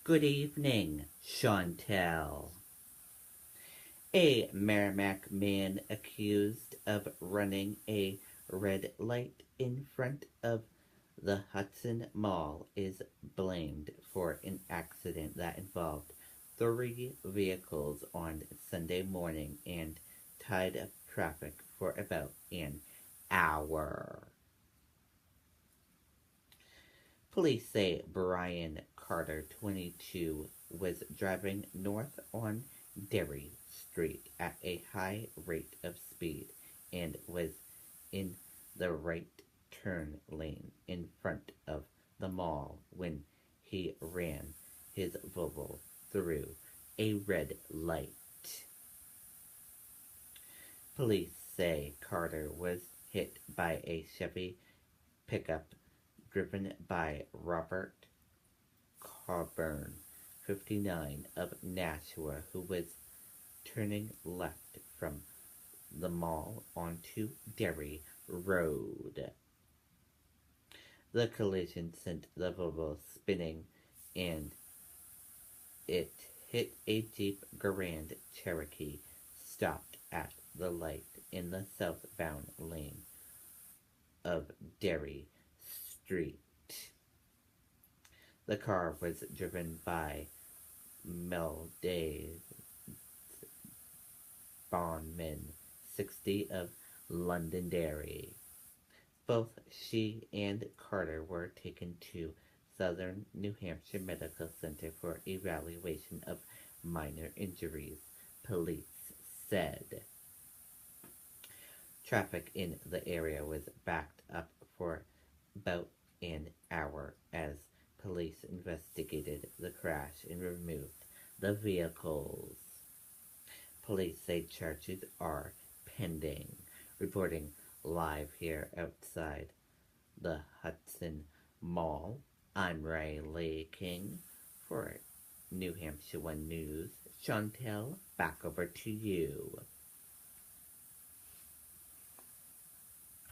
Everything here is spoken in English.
Good evening, Chantel. A Merrimack man accused of running a red light in front of the Hudson Mall is blamed for an accident that involved three vehicles on Sunday morning and tied up traffic for about an hour. Police say Brian Carter, 22, was driving north on Derry Street at a high rate of speed and was in the right turn lane in front of the mall when he ran his Volvo through a red light. Police say Carter was hit by a Chevy pickup driven by Robert Coburn, 59, of Nashua, who was turning left from the mall onto Derry Road. The collision sent the Volvo spinning and it hit a Jeep Grand Cherokee stopped at the light in the southbound lane of Derry Street. The car was driven by Melday Bondman, 60, of Londonderry. Both she and Carter were taken to Southern New Hampshire Medical Center for evaluation of minor injuries, police said. Traffic in the area was backed up for about an hour as police investigated the crash and removed the vehicles. Police say charges are pending. Reporting live here outside the Hudson Mall, I'm Riley King for New Hampshire One News. Chantel, back over to you.